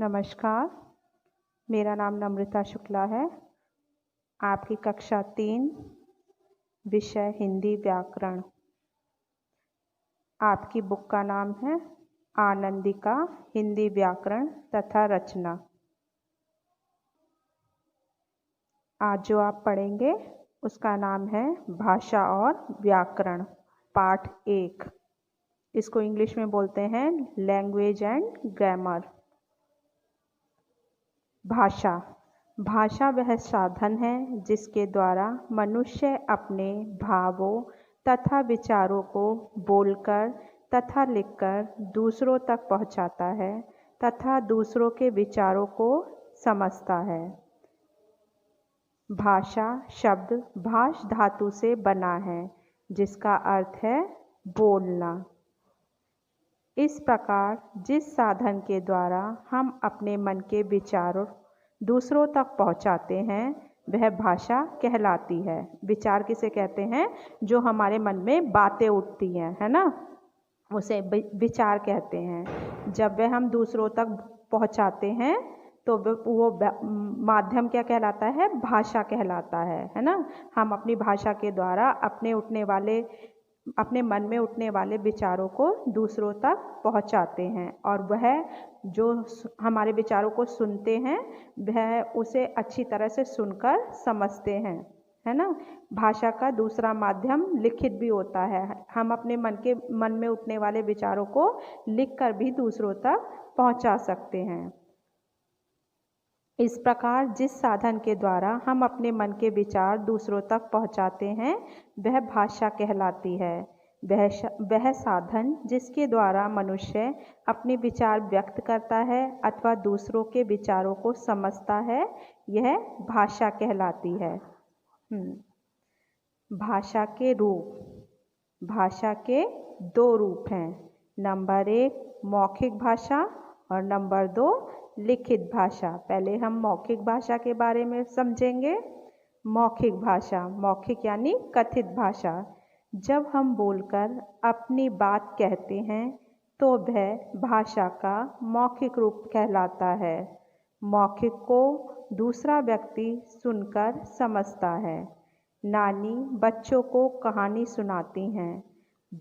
नमस्कार, मेरा नाम नम्रता शुक्ला है। आपकी कक्षा 3 विषय हिंदी व्याकरण। आपकी बुक का नाम है आनंदिका हिंदी व्याकरण तथा रचना। आज जो आप पढ़ेंगे उसका नाम है भाषा और व्याकरण, पाठ 1। इसको इंग्लिश में बोलते हैं लैंग्वेज एंड ग्रामर। भाषा भाषा वह साधन है जिसके द्वारा मनुष्य अपने भावों तथा विचारों को बोलकर तथा लिखकर दूसरों तक पहुंचाता है तथा दूसरों के विचारों को समझता है। भाषा शब्द भाष धातु से बना है जिसका अर्थ है बोलना। इस प्रकार जिस साधन के द्वारा हम अपने मन के विचारों दूसरों तक पहुंचाते हैं वह भाषा कहलाती है। विचार किसे कहते हैं? जो हमारे मन में बातें उठती हैं, है ना, उसे विचार कहते हैं। जब वह हम दूसरों तक पहुंचाते हैं तो वो माध्यम क्या कहलाता है? भाषा कहलाता है ना। हम अपनी भाषा के द्वारा अपने मन में उठने वाले विचारों को दूसरों तक पहुंचाते हैं और वह जो हमारे विचारों को सुनते हैं वह उसे अच्छी तरह से सुनकर समझते हैं, है ना। भाषा का दूसरा माध्यम लिखित भी होता है। हम अपने मन में उठने वाले विचारों को लिखकर भी दूसरों तक पहुंचा सकते हैं। इस प्रकार जिस साधन के द्वारा हम अपने मन के विचार दूसरों तक पहुंचाते हैं वह भाषा कहलाती है। वह साधन जिसके द्वारा मनुष्य अपने विचार व्यक्त करता है अथवा दूसरों के विचारों को समझता है, यह भाषा कहलाती है। भाषा के रूप। भाषा के 2 रूप हैं। नंबर 1 मौखिक भाषा और नंबर 2 लिखित भाषा। पहले हम मौखिक भाषा के बारे में समझेंगे। मौखिक भाषा, मौखिक यानी कथित भाषा। जब हम बोलकर अपनी बात कहते हैं तो वह भाषा का मौखिक रूप कहलाता है। मौखिक को दूसरा व्यक्ति सुनकर समझता है। नानी बच्चों को कहानी सुनाती हैं।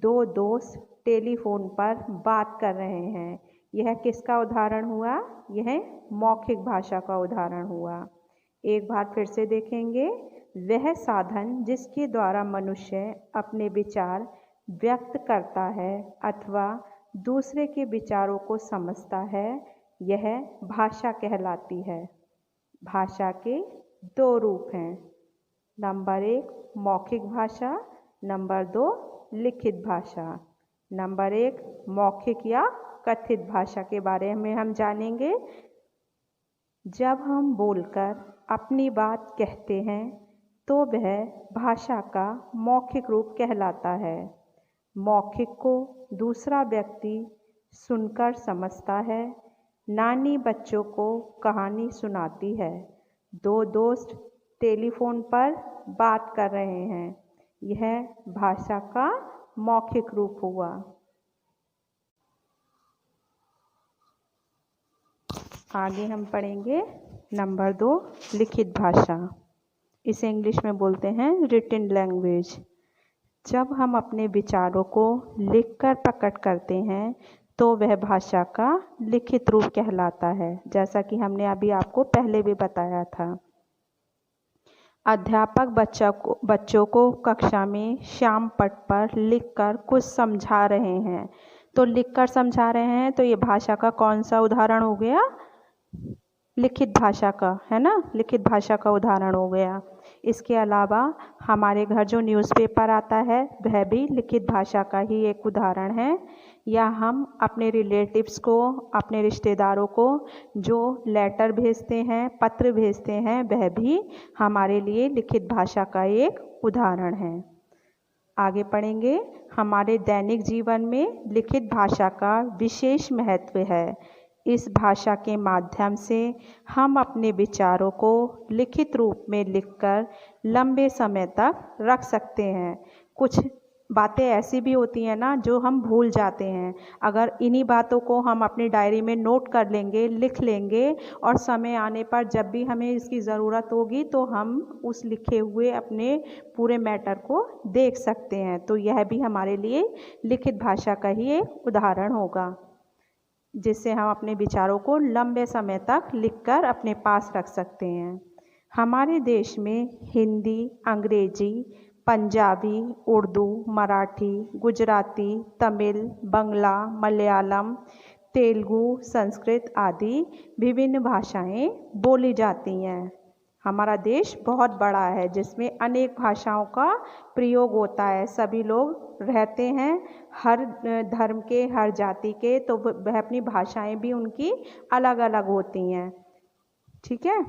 2 दोस्त टेलीफोन पर बात कर रहे हैं। यह किसका उदाहरण हुआ? यह मौखिक भाषा का उदाहरण हुआ। एक बार फिर से देखेंगे। वह साधन जिसके द्वारा मनुष्य अपने विचार व्यक्त करता है अथवा दूसरे के विचारों को समझता है, यह भाषा कहलाती है। भाषा के 2 रूप हैं। नंबर 1 मौखिक भाषा, नंबर 2 लिखित भाषा। नंबर 1 मौखिक या कथित भाषा के बारे में हम जानेंगे। जब हम बोलकर अपनी बात कहते हैं तो वह भाषा का मौखिक रूप कहलाता है। मौखिक को दूसरा व्यक्ति सुनकर समझता है। नानी बच्चों को कहानी सुनाती है। 2 दोस्त टेलीफोन पर बात कर रहे हैं। यह भाषा का मौखिक रूप हुआ। आगे हम पढ़ेंगे नंबर 2 लिखित भाषा। इसे इंग्लिश में बोलते हैं रिटन लैंग्वेज। जब हम अपने विचारों को लिखकर प्रकट करते हैं तो वह भाषा का लिखित रूप कहलाता है, जैसा कि हमने अभी आपको पहले भी बताया था। अध्यापक बच्चों को कक्षा में श्याम पट पर लिखकर कुछ समझा रहे हैं। तो लिखकर समझा रहे हैं तो ये भाषा का कौन सा उदाहरण हो गया? लिखित भाषा का, है ना। लिखित भाषा का उदाहरण हो गया। इसके अलावा हमारे घर जो न्यूज़पेपर आता है वह भी लिखित भाषा का ही एक उदाहरण है। या हम अपने रिलेटिव्स को, अपने रिश्तेदारों को जो लेटर भेजते हैं, पत्र भेजते हैं, वह भी हमारे लिए लिखित भाषा का एक उदाहरण है। आगे पढ़ेंगे। हमारे दैनिक जीवन में लिखित भाषा का विशेष महत्व है। इस भाषा के माध्यम से हम अपने विचारों को लिखित रूप में लिखकर लंबे समय तक रख सकते हैं। कुछ बातें ऐसी भी होती हैं ना जो हम भूल जाते हैं। अगर इन्हीं बातों को हम अपनी डायरी में नोट कर लेंगे, लिख लेंगे और समय आने पर जब भी हमें इसकी ज़रूरत होगी तो हम उस लिखे हुए अपने पूरे मैटर को देख सकते हैं। तो यह भी हमारे लिए लिखित भाषा का ही एक उदाहरण होगा, जिससे हम अपने विचारों को लंबे समय तक लिखकर अपने पास रख सकते हैं। हमारे देश में हिंदी, अंग्रेजी, पंजाबी, उर्दू, मराठी, गुजराती, तमिल, बंगला, मलयालम, तेलुगु, संस्कृत आदि विभिन्न भाषाएं बोली जाती हैं। हमारा देश बहुत बड़ा है जिसमें अनेक भाषाओं का प्रयोग होता है। सभी लोग रहते हैं, हर धर्म के, हर जाति के, तो वह अपनी भाषाएं भी उनकी अलग अलग होती हैं। ठीक है,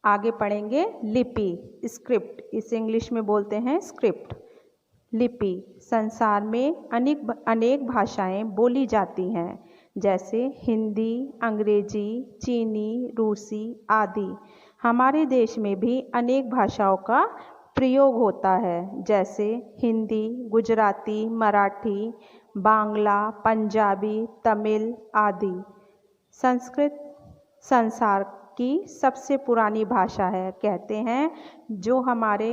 आगे पढ़ेंगे लिपि, स्क्रिप्ट, इसे इंग्लिश में बोलते हैं स्क्रिप्ट। लिपि, संसार में अनेक भाषाएं बोली जाती हैं, जैसे हिंदी, अंग्रेजी, चीनी, रूसी आदि। हमारे देश में भी अनेक भाषाओं का प्रयोग होता है, जैसे हिंदी, गुजराती, मराठी, बांग्ला, पंजाबी, तमिल आदि। संस्कृत संसार की सबसे पुरानी भाषा है। कहते हैं जो हमारे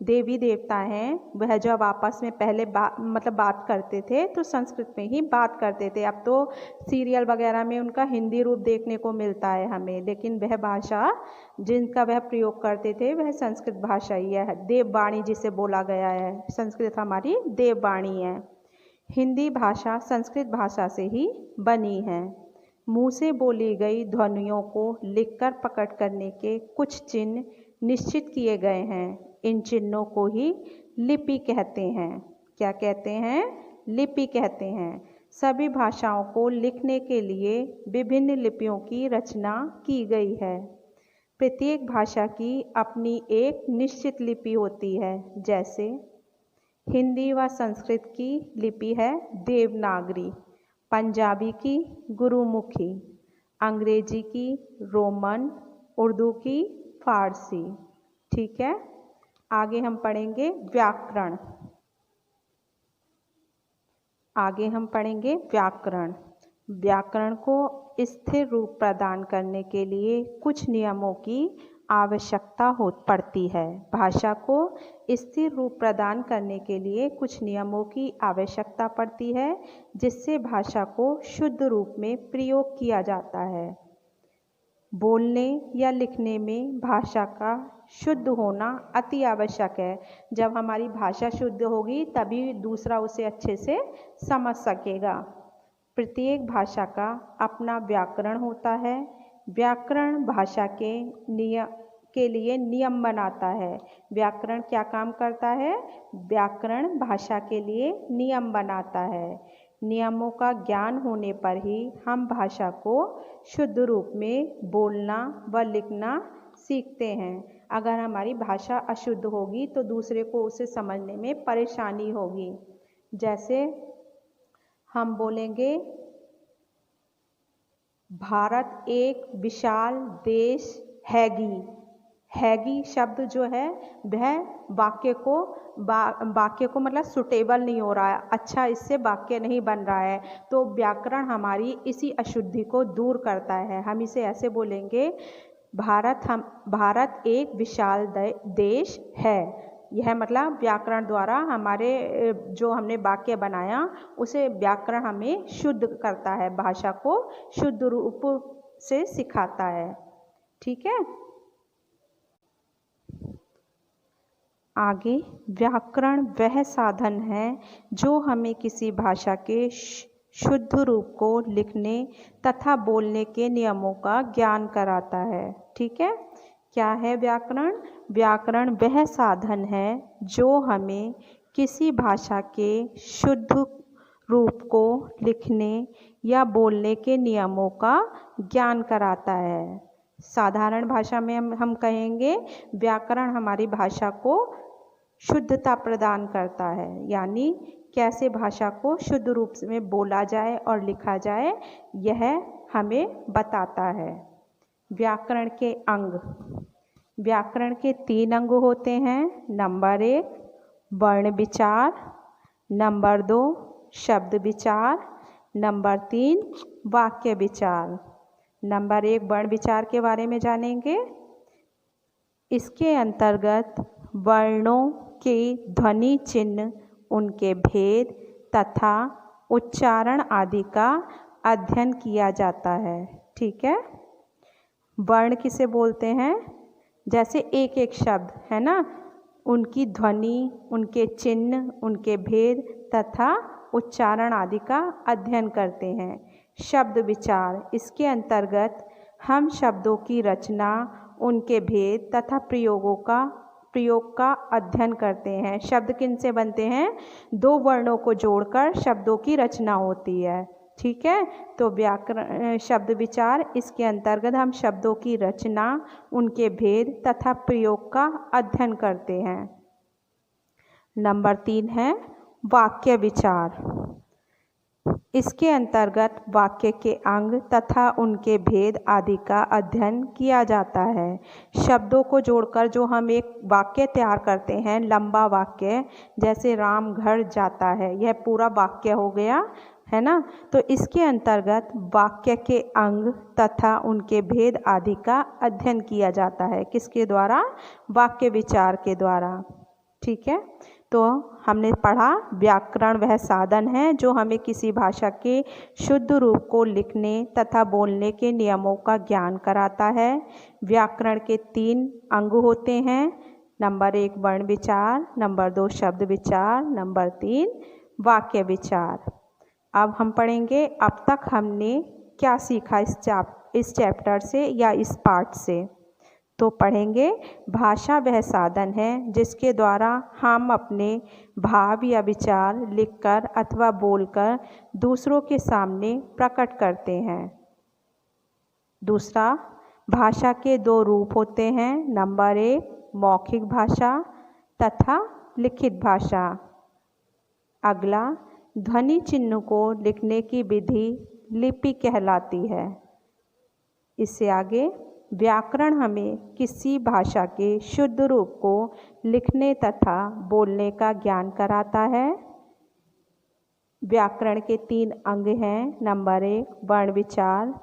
देवी देवता हैं वह जब आपस में पहले बात करते थे तो संस्कृत में ही बात करते थे। अब तो सीरियल वगैरह में उनका हिंदी रूप देखने को मिलता है हमें, लेकिन वह भाषा जिनका वह प्रयोग करते थे वह संस्कृत भाषा ही है। देववाणी जिसे बोला गया है, संस्कृत हमारी देववाणी है। हिंदी भाषा संस्कृत भाषा से ही बनी है। मुँह से बोली गई ध्वनियों को लिखकर पकड़ करने के कुछ चिन्ह निश्चित किए गए हैं। इन चिन्हों को ही लिपि कहते हैं। क्या कहते हैं? लिपि कहते हैं। सभी भाषाओं को लिखने के लिए विभिन्न लिपियों की रचना की गई है। प्रत्येक भाषा की अपनी एक निश्चित लिपि होती है, जैसे हिंदी व संस्कृत की लिपि है देवनागरी, पंजाबी की गुरुमुखी, अंग्रेजी की रोमन, उर्दू की फारसी। ठीक है, आगे हम पढ़ेंगे व्याकरण। व्याकरण को स्थिर रूप प्रदान करने के लिए कुछ नियमों की आवश्यकता पड़ती है। भाषा को स्थिर रूप प्रदान करने के लिए कुछ नियमों की आवश्यकता पड़ती है, जिससे भाषा को शुद्ध रूप में प्रयोग किया जाता है। बोलने या लिखने में भाषा का शुद्ध होना अति आवश्यक है। जब हमारी भाषा शुद्ध होगी तभी दूसरा उसे अच्छे से समझ सकेगा। प्रत्येक भाषा का अपना व्याकरण होता है। व्याकरण भाषा के लिए नियम बनाता है। व्याकरण क्या काम करता है? व्याकरण भाषा के लिए नियम बनाता है। नियमों का ज्ञान होने पर ही हम भाषा को शुद्ध रूप में बोलना व लिखना सीखते हैं। अगर हमारी भाषा अशुद्ध होगी तो दूसरे को उसे समझने में परेशानी होगी। जैसे हम बोलेंगे भारत एक विशाल देश हैगी। हैगी शब्द जो है वह वाक्य को मतलब सुटेबल नहीं हो रहा है, अच्छा इससे वाक्य नहीं बन रहा है। तो व्याकरण हमारी इसी अशुद्धि को दूर करता है। हम इसे ऐसे बोलेंगे भारत एक विशाल देश है। यह मतलब व्याकरण द्वारा हमारे जो हमने वाक्य बनाया उसे व्याकरण हमें शुद्ध करता है, भाषा को शुद्ध रूप से सिखाता है। ठीक है, आगे व्याकरण वह साधन है जो हमें किसी भाषा के शुद्ध रूप को लिखने तथा बोलने के नियमों का ज्ञान कराता है। ठीक है, क्या है व्याकरण? व्याकरण वह साधन है जो हमें किसी भाषा के शुद्ध रूप को लिखने या बोलने के नियमों का ज्ञान कराता है। साधारण भाषा में हम कहेंगे व्याकरण हमारी भाषा को शुद्धता प्रदान करता है, यानी कैसे भाषा को शुद्ध रूप में बोला जाए और लिखा जाए यह हमें बताता है। व्याकरण के अंग। व्याकरण के 3 अंग होते हैं। नंबर 1 वर्ण विचार, नंबर 2 शब्द विचार, नंबर 3 वाक्य विचार। नंबर 1 वर्ण विचार के बारे में जानेंगे। इसके अंतर्गत वर्णों के ध्वनि चिन्ह, उनके भेद तथा उच्चारण आदि का अध्ययन किया जाता है। ठीक है, वर्ण किसे बोलते हैं? जैसे एक एक शब्द है ना, उनकी ध्वनि, उनके चिन्ह, उनके भेद तथा उच्चारण आदि का अध्ययन करते हैं। शब्द विचार, इसके अंतर्गत हम शब्दों की रचना, उनके भेद तथा प्रयोग का अध्ययन करते हैं। शब्द किन से बनते हैं? 2 वर्णों को जोड़कर शब्दों की रचना होती है। ठीक है, तो व्याकरण शब्द विचार, इसके अंतर्गत हम शब्दों की रचना, उनके भेद तथा प्रयोग का अध्ययन करते हैं। नंबर 3 है वाक्य विचार। इसके अंतर्गत वाक्य के अंग तथा उनके भेद आदि का अध्ययन किया जाता है। शब्दों को जोड़कर जो हम एक वाक्य तैयार करते हैं, लंबा वाक्य, जैसे राम घर जाता है, यह पूरा वाक्य हो गया है ना। तो इसके अंतर्गत वाक्य के अंग तथा उनके भेद आदि का अध्ययन किया जाता है। किसके द्वारा? वाक्य विचार के द्वारा। ठीक है, तो हमने पढ़ा व्याकरण वह साधन है जो हमें किसी भाषा के शुद्ध रूप को लिखने तथा बोलने के नियमों का ज्ञान कराता है। व्याकरण के 3 अंग होते हैं। नंबर 1 वर्ण विचार, नंबर 2 शब्द विचार, नंबर 3 वाक्य विचार। अब हम पढ़ेंगे अब तक हमने क्या सीखा इस चैप्टर से या इस पाठ से। तो पढ़ेंगे भाषा वह साधन है जिसके द्वारा हम अपने भाव या विचार लिखकर अथवा बोलकर दूसरों के सामने प्रकट करते हैं। दूसरा, भाषा के 2 रूप होते हैं। नंबर 1 मौखिक भाषा तथा लिखित भाषा। अगला, ध्वनि चिन्ह को लिखने की विधि लिपि कहलाती है। इससे आगे, व्याकरण हमें किसी भाषा के शुद्ध रूप को लिखने तथा बोलने का ज्ञान कराता है। व्याकरण के 3 अंग हैं। नंबर 1 वर्ण विचार,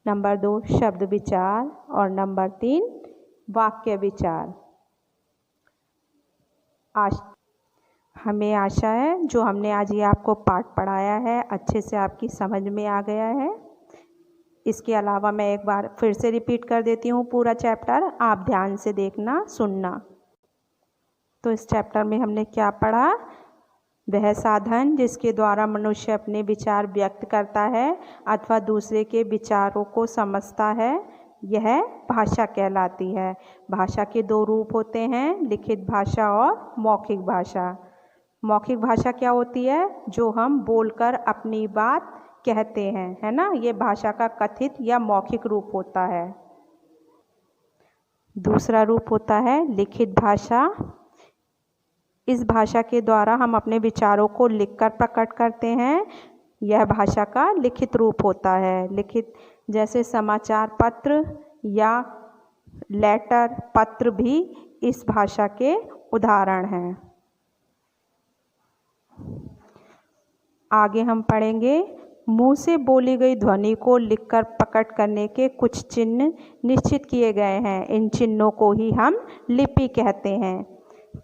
नंबर 2 शब्द विचार और नंबर 3 वाक्य विचार। हमें आशा है जो हमने आज ये आपको पाठ पढ़ाया है अच्छे से आपकी समझ में आ गया है। इसके अलावा मैं एक बार फिर से रिपीट कर देती हूँ पूरा चैप्टर, आप ध्यान से देखना, सुनना। तो इस चैप्टर में हमने क्या पढ़ा? वह साधन जिसके द्वारा मनुष्य अपने विचार व्यक्त करता है अथवा दूसरे के विचारों को समझता है, यह भाषा कहलाती है। भाषा के 2 रूप होते हैं, लिखित भाषा और मौखिक भाषा। मौखिक भाषा क्या होती है? जो हम बोलकर अपनी बात कहते हैं, है ना, ये भाषा का कथित या मौखिक रूप होता है। दूसरा रूप होता है लिखित भाषा। इस भाषा के द्वारा हम अपने विचारों को लिखकर प्रकट करते हैं, यह भाषा का लिखित रूप होता है। लिखित जैसे समाचार पत्र या लेटर, पत्र भी इस भाषा के उदाहरण हैं। आगे हम पढ़ेंगे मुंह से बोली गई ध्वनि को लिखकर प्रकट करने के कुछ चिन्ह निश्चित किए गए हैं। इन चिन्हों को ही हम लिपि कहते हैं।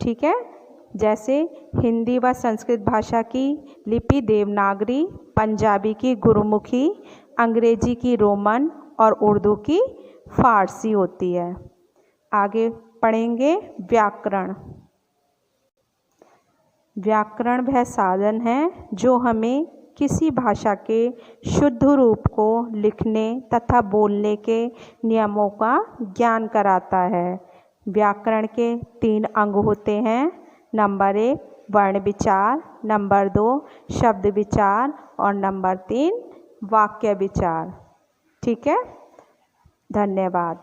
ठीक है, जैसे हिंदी व संस्कृत भाषा की लिपि देवनागरी, पंजाबी की गुरुमुखी, अंग्रेजी की रोमन और उर्दू की फारसी होती है। आगे पढ़ेंगे व्याकरण। व्याकरण वह साधन है जो हमें किसी भाषा के शुद्ध रूप को लिखने तथा बोलने के नियमों का ज्ञान कराता है। व्याकरण के 3 अंग होते हैं। नंबर 1 वर्ण विचार, नंबर 2 शब्द विचार और नंबर 3 वाक्य विचार। ठीक है, धन्यवाद।